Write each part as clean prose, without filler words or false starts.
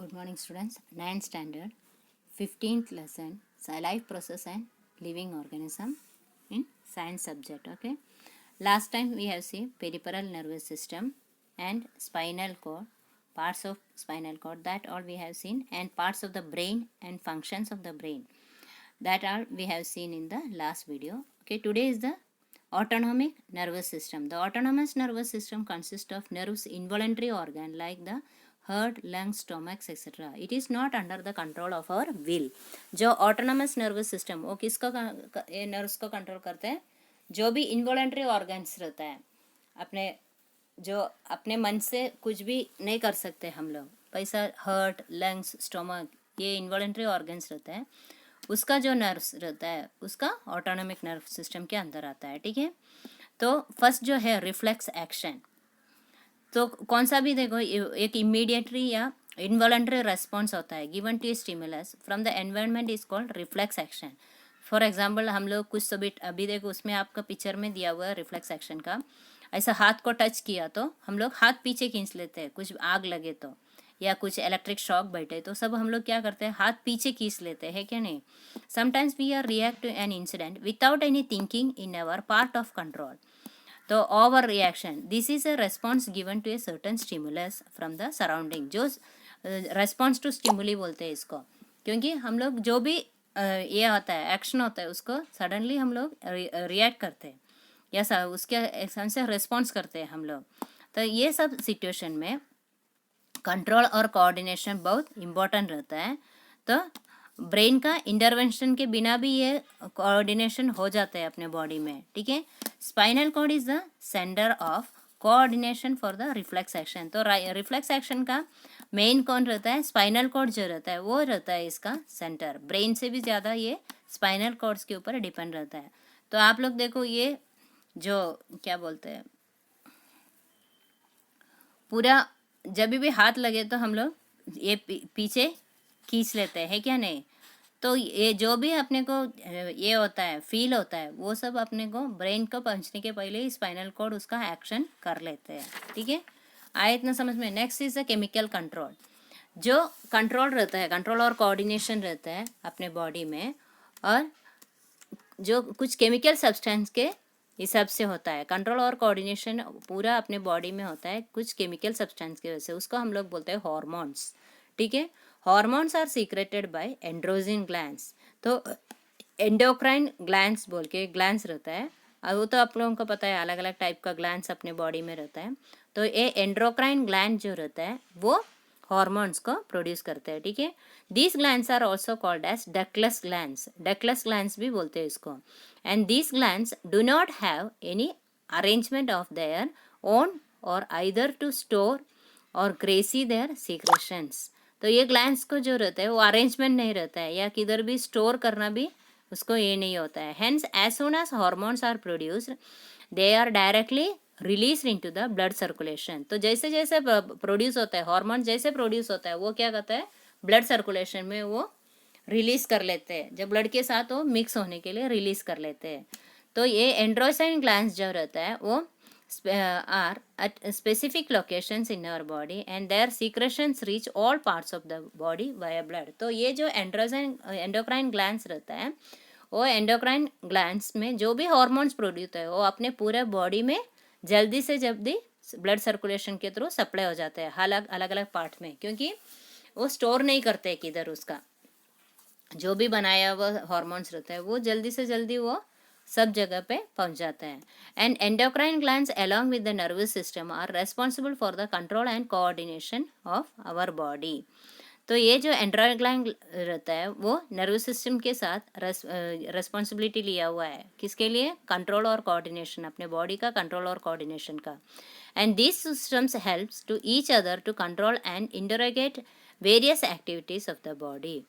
Good morning, students. 9th standard, 15th lesson, life process and living organism in science subject. Okay. Last time we have seen peripheral nervous system and spinal cord, parts of spinal cord. That all we have seen, and parts of the brain and functions of the brain. That all we have seen in the last video. Okay. Today is the autonomic nervous system. The autonomous nervous system consists of nerves, involuntary organ like the heart, lungs, stomachs, etc. It is not under the control of our will. जो autonomous nervous system वो किसको nerves को control करते हैं? जो भी इन्वॉलंटरी organs रहता है, अपने जो अपने मन से कुछ भी नहीं कर सकते हम लोग, पैसा हार्ट, लंग्स, स्टोमक, ये इन्वॉलंटरी ऑर्गन्स रहता है, उसका जो नर्व्स रहता है उसका ऑटोनॉमिक नर्व सिस्टम के अंदर आता है. ठीक है. तो फर्स्ट जो है रिफ्लेक्स एक्शन. तो कौन सा भी देखो, एक इमीडिएटरी या इनवॉलंटरी रेस्पॉन्स होता है given to stimulus from the environment is called reflex action. For example हम लोग कुछ तो भी अभी देखो उसमें आपका पिक्चर में दिया हुआ है रिफ्लेक्स एक्शन का. ऐसा हाथ को टच किया तो हम लोग हाथ पीछे खींच लेते हैं, कुछ आग लगे तो या कुछ इलेक्ट्रिक शॉक बैठे तो सब हम लोग क्या करते हैं, हाथ पीछे खींच लेते हैं, क्या नहीं. Sometimes we are react to an incident without any thinking in our part of control. तो over reaction, this is a response given to a certain stimulus from the surrounding. जो रेस्पॉन्स टू स्टिमुली बोलते हैं इसको, क्योंकि हम लोग जो भी ये होता है एक्शन होता है उसको सडनली हम लोग रिएक्ट करते हैं या उसके एक्शन से रिस्पॉन्स करते हैं हम लोग. तो ये सब सिचुएशन में कंट्रोल और कोऑर्डिनेशन बहुत इम्पोर्टेंट रहता है. तो ब्रेन का इंटरवेंशन के बिना भी ये कोऑर्डिनेशन हो जाता है अपने बॉडी में. ठीक है. Spinal cord is the centre of coordination for the reflex action. तो रिफ्लेक्स एक्शन का मेन कौन रहता है? स्पाइनल कॉर्ड जो रहता है वो रहता है इसका सेंटर. ब्रेन से भी ज़्यादा ये स्पाइनल कॉर्ड्स के ऊपर डिपेंड रहता है. तो आप लोग देखो, ये जो क्या बोलते हैं, पूरा जब भी हाथ लगे तो हम लोग ये पीछे खींच लेते हैं, क्या नहीं. तो ये जो भी अपने को ये होता है, फील होता है, वो सब अपने को ब्रेन को पहुंचने के पहले ही स्पाइनल कॉर्ड उसका एक्शन कर लेते हैं. ठीक है. आए इतना समझ में. Next is a chemical control. जो कंट्रोल रहता है, कंट्रोल और कोऑर्डिनेशन रहता है अपने बॉडी में, और जो कुछ केमिकल सब्सटेंस के हिसाब से होता है. कंट्रोल और कोऑर्डिनेशन पूरा अपने बॉडी में होता है कुछ केमिकल सब्सटेंस की वजह से. उसको हम लोग बोलते हैं हार्मोन्स. ठीक है. Hormones are secreted by endocrine glands. तो एंडोक्राइन ग्लैंड्स बोल के ग्लैंड्स रहता है, और वो तो आप लोगों को पता है अलग अलग टाइप का ग्लैंड्स अपने बॉडी में रहता है. तो ये एंडोक्राइन ग्लैंड जो रहता है वो हॉर्मोन्स को प्रोड्यूस करते हैं. ठीक है. These glands are also called as ductless glands. Ductless glands भी बोलते हैं इसको. And these glands do not have any arrangement of their own or either to store or ग्रेसी देयर सीक्रेशंस. तो ये ग्लैंड्स को जो रहता है वो अरेंजमेंट नहीं रहता है, या किधर भी स्टोर करना भी उसको ये नहीं होता है. Hence as soon as hormones are produced they are directly release into the blood circulation. तो जैसे जैसे प्रोड्यूस होता है हार्मोन, जैसे प्रोड्यूस होता है वो क्या करता है, ब्लड सर्कुलेशन में वो रिलीज कर लेते हैं, जब ब्लड के साथ वो मिक्स होने के लिए रिलीज कर लेते हैं. तो ये एंड्रोसाइन ग्लैंड्स जो रहता है वो are at specific locations in our body and their secretions reach all parts of the body via blood. तो ये जो एंडोक्राइन ग्लैंड्स रहता है, वो एंडोक्राइन ग्लैंड्स में जो भी हार्मोन्स प्रोड्यूस है वो अपने पूरे बॉडी में जल्दी से जल्दी ब्लड सर्कुलेशन के थ्रू सप्लाई हो जाते हैं अलग अलग पार्ट में, क्योंकि वो स्टोर नहीं करते किधर. उसका जो भी बनाया हुआ हार्मोन्स रहता है वो जल्दी से जल्दी वो सब जगह पे पहुंच जाता है. And endocrine glands along with the nervous system are responsible for the control and coordination of our body. तो ये जो एंड्रोक्राइन ग्लैंड रहता है वो नर्वस सिस्टम के साथ रेस्पॉन्सिबिलिटी लिया हुआ है. किसके लिए? कंट्रोल और कोऑर्डिनेशन, अपने बॉडी का कंट्रोल और कोऑर्डिनेशन का. And this systems helps to each other to control and interrogate various activities of the body.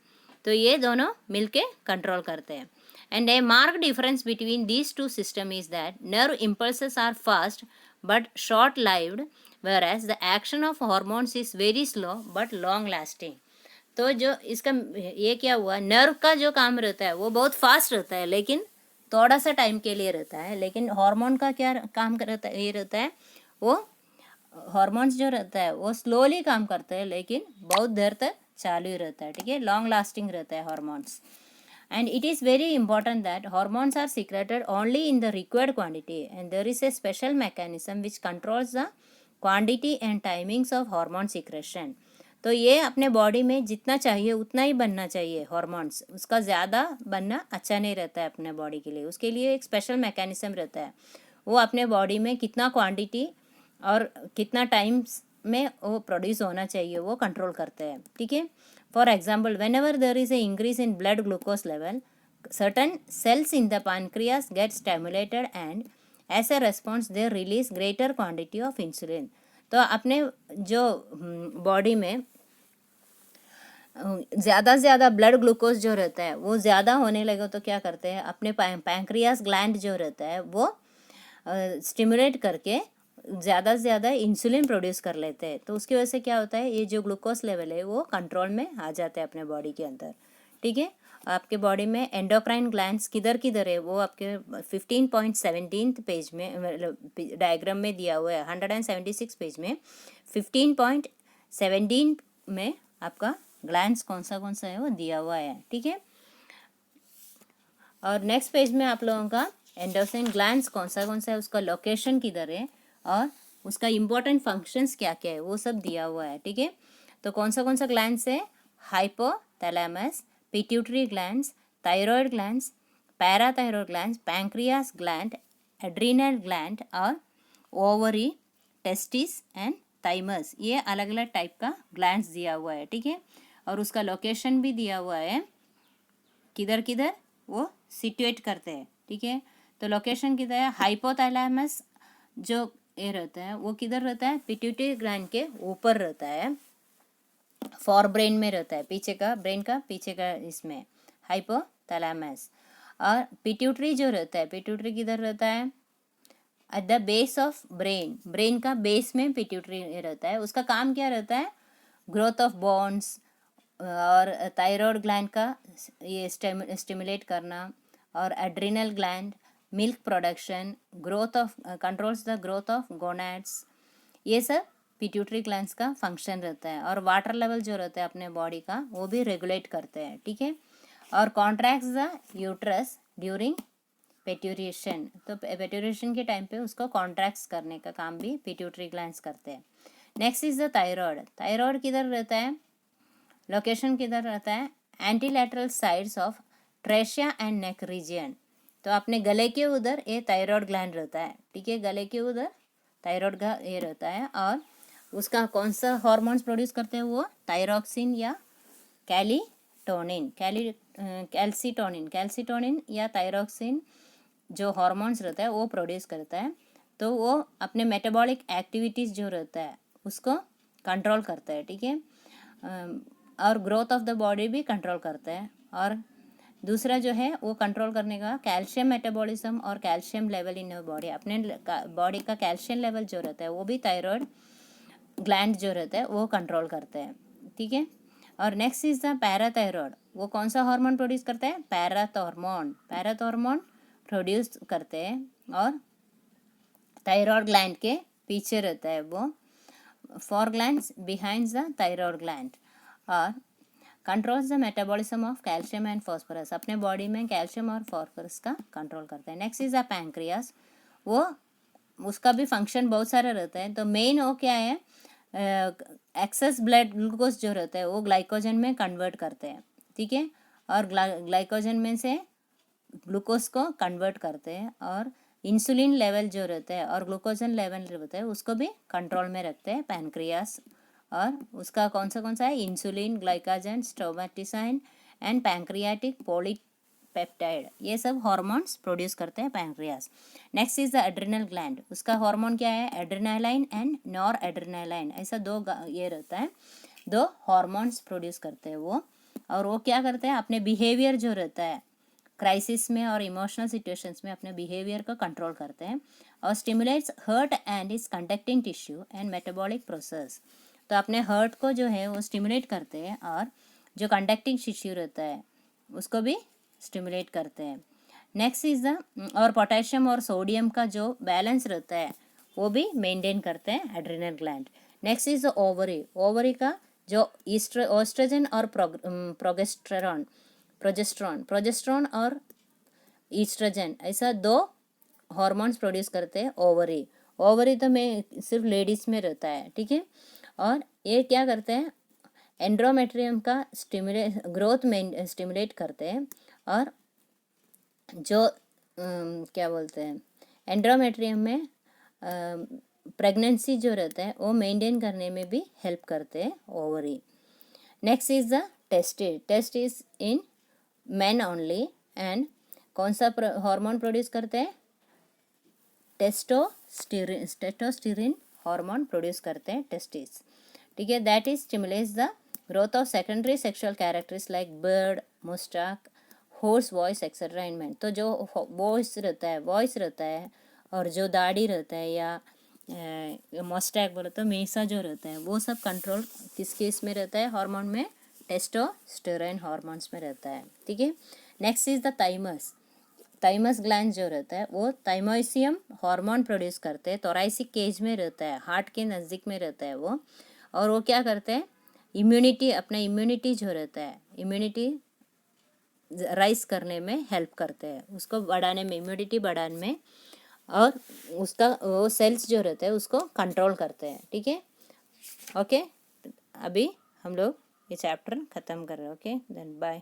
तो ये दोनों मिलके कंट्रोल करते हैं. And a marked difference between these two systems is that nerve impulses are fast but short-lived, whereas the action of hormones is very slow but long-lasting. तो जो इसका ये क्या हुआ, नर्व का जो काम रहता है वो बहुत फास्ट रहता है लेकिन थोड़ा सा टाइम के लिए रहता है. लेकिन हार्मोन का क्या काम रहता है, ये रहता है वो हार्मोन्स जो रहता है वो स्लोली काम करते हैं, लेकिन बहुत देर तक चालू ही रहता है, ठीक है, लॉन्ग लास्टिंग रहता है hormones. And it is very important that hormones are secreted only in the required quantity, and there is a special mechanism which controls the quantity and timings of hormone secretion. तो ये अपने body में जितना चाहिए उतना ही बनना चाहिए hormones, उसका ज़्यादा बनना अच्छा नहीं रहता है अपने बॉडी के लिए. उसके लिए एक स्पेशल मैकेनिज्म रहता है, वो अपने बॉडी में कितना क्वांटिटी और कितना टाइम्स में वो प्रोड्यूस होना चाहिए वो कंट्रोल करते हैं, ठीक है. For example, whenever there is an increase in blood glucose level, certain cells in the pancreas get stimulated, and as a response they release greater quantity of insulin. तो अपने जो बॉडी में ज़्यादा से ज़्यादा ब्लड ग्लूकोज जो रहता है वो ज़्यादा होने लगे तो क्या करते हैं, अपने पैंक्रियास ग्लैंड जो रहता है वो स्टिमुलेट करके ज़्यादा से ज़्यादा इंसुलिन प्रोड्यूस कर लेते हैं. तो उसकी वजह से क्या होता है, ये जो ग्लूकोज लेवल है वो कंट्रोल में आ जाता है अपने बॉडी के अंदर, ठीक है. आपके बॉडी में एंडोक्राइन ग्लैंड्स किधर किधर है वो आपके 15.17 पेज में डायग्राम में दिया हुआ है. 176 पेज में 15.17 में आपका ग्लैंड्स कौन सा है वो दिया हुआ है, ठीक है. और नेक्स्ट पेज में आप लोगों का एंडोक्राइन ग्लैंड्स कौन सा है, उसका लोकेशन किधर है और उसका इम्पोर्टेंट फंक्शंस क्या क्या है वो सब दिया हुआ है, ठीक है. तो कौन सा ग्लैंड्स है, hypothalamus, pituitary glands, thyroid glands, parathyroid glands, pancreas gland, adrenal gland और ओवरी, टेस्टिस एंड थाइमस. ये अलग अलग टाइप का ग्लैंड्स दिया हुआ है, ठीक है. और उसका लोकेशन भी दिया हुआ है, किधर किधर वो सिचुएट करते हैं, ठीक है. तो लोकेशन किधर है, हाइपोथैलेमस जो ये रहता है वो किधर रहता है, पिट्यूटरी ग्लैंड के ऊपर रहता है, फॉर ब्रेन में रहता है, पीछे का ब्रेन का पीछे का इसमें हाइपोथैलेमस. और पिट्यूटरी जो रहता है, पिट्यूटरी किधर रहता है, at the base of brain, brain का बेस में पिट्यूटरी रहता है. उसका काम क्या रहता है, ग्रोथ ऑफ बोन्स और थायराइड ग्लैंड का ये स्टिमुलेट करना, और adrenal gland milk production, growth of controls the growth of gonads. ये सब पिट्यूटरी ग्लैंड्स का फंक्शन रहता है. और वाटर लेवल जो रहता है अपने बॉडी का वो भी रेगुलेट करते हैं, ठीक है. और कॉन्ट्रैक्ट्स द यूट्रस ड्यूरिंग पेट्यूरेशन, तो पेट्यूरेशन के टाइम पे उसको कॉन्ट्रैक्ट्स करने का काम भी पिट्यूटरी ग्लैंड्स करते हैं. Next is the thyroid. Thyroid किधर रहता है, लोकेशन किधर रहता है, anterolateral sides of trachea and neck region. तो अपने गले के उधर ये थायराइड ग्लैंड रहता है, ठीक है, गले के उधर थायराइड का ये रहता है. और उसका कौन सा हार्मोन्स प्रोड्यूस करते हैं वो, थायरॉक्सिन या कैल्सीटोनिन या थायरॉक्सिन जो हार्मोन्स रहता है वो प्रोड्यूस करता है. तो वो अपने मेटाबॉलिक एक्टिविटीज़ जो रहता है उसको कंट्रोल करता है, ठीक है. और ग्रोथ ऑफ द बॉडी भी कंट्रोल करता है. और दूसरा जो है वो कंट्रोल करने का कैल्शियम मेटाबॉलिज्म और कैल्शियम लेवल इन बॉडी, अपने बॉडी का कैल्शियम लेवल जो रहता है वो भी थायराइड ग्लैंड जो रहता है वो कंट्रोल करते हैं, ठीक है. और नेक्स्ट इज द पैराथायराइड. वो कौन सा हार्मोन प्रोड्यूस करते हैं, पैराथॉर्मोन प्रोड्यूस करते हैं. और थायराइड ग्लैंड के पीछे रहता है वो, four glands behind the thyroid gland. और controls the metabolism of calcium and phosphorus, अपने बॉडी में कैल्शियम और फॉस्फोरस का कंट्रोल करते हैं. Next is the pancreas. वो उसका भी फंक्शन बहुत सारा रहता है. तो मेन वो क्या है, एक्सेस ब्लड ग्लूकोज जो रहता है वो ग्लाइकोजन में कन्वर्ट करते हैं, ठीक है. और ग्लाइकोजन में से ग्लूकोज को कन्वर्ट करते हैं. और इंसुलिन लेवल जो रहता है और ग्लूकोजन लेवल रहता है उसको भी कंट्रोल में रखते हैं पैनक्रियास. और उसका कौन सा है, insulin, glycogen, somatostatin and pancreatic polypeptide, ये सब हार्मोन्स प्रोड्यूस करते हैं pancreas. Next is the adrenal gland. उसका हार्मोन क्या है, एड्रेनालाइन एंड नॉर एड्रेनालाइन, ऐसा दो ये रहता है, दो हार्मोन्स प्रोड्यूस करते हैं वो. और वो क्या करते हैं, अपने बिहेवियर जो रहता है क्राइसिस में और इमोशनल सिचुएशंस में अपने बिहेवियर को कंट्रोल करते हैं. और stimulates heart and is conducting tissue and metabolic process. तो अपने हर्ट को जो है वो स्टिमुलेट करते हैं और जो कंडक्टिंग टिश्यू रहता है उसको भी स्टिमुलेट करते हैं. नेक्स्ट इज द, और पोटेशियम और सोडियम का जो बैलेंस रहता है वो भी मेंटेन करते हैं adrenal gland. Next is the ovary. Ovary का जो ऑस्ट्रोजन और प्रोजेस्टेरॉन प्रोजेस्ट्रॉन प्रोजेस्ट्रॉन और ईस्ट्रोजन, ऐसा दो हार्मोन्स प्रोड्यूस करते हैं ओवरी। ओवरी तो में सिर्फ लेडीज में रहता है, ठीक है। और ये क्या करते हैं, एंड्रोमेट्रियम का ग्रोथ में स्टिमुलेट करते हैं। और जो क्या बोलते हैं, एंड्रोमेट्रियम में प्रेगनेंसी जो रहता है वो मेंटेन करने में भी हेल्प करते हैं ovary. Next is the testis. Test is in man only. And कौन सा हार्मोन प्रोड्यूस करते हैं, टेस्टोस्टेरोन हार्मोन प्रोड्यूस करते हैं टेस्टिस, ठीक है। That is stimulates the growth of secondary sexual characters like beard, moustache, hoarse voice etcetera in man. तो जो वॉइस रहता है और जो दाढ़ी रहता है या मोस्टैक बोले तो मीसा जो रहता है, वो सब कंट्रोल किस केस में रहता है, हार्मोन में, टेस्टोस्टेरोन हार्मोन्स में रहता है, ठीक है। Next is the thymus. Thymus gland जो रहता है वो थाइमोसियम हार्मोन प्रोड्यूस करते हैं, थोरैसिक केज में रहता है, हार्ट के नज़दीक में रहता है वो। और वो क्या करते हैं, इम्यूनिटी, अपना इम्यूनिटी जो रहता है, इम्यूनिटी राइज करने में हेल्प करते हैं, उसको बढ़ाने में, इम्यूनिटी बढ़ाने में। और उसका वो सेल्स जो रहते हैं उसको कंट्रोल करते हैं, ठीक है। ओके, अभी हम लोग ये चैप्टर ख़त्म कर रहे हैं। Okay, then bye.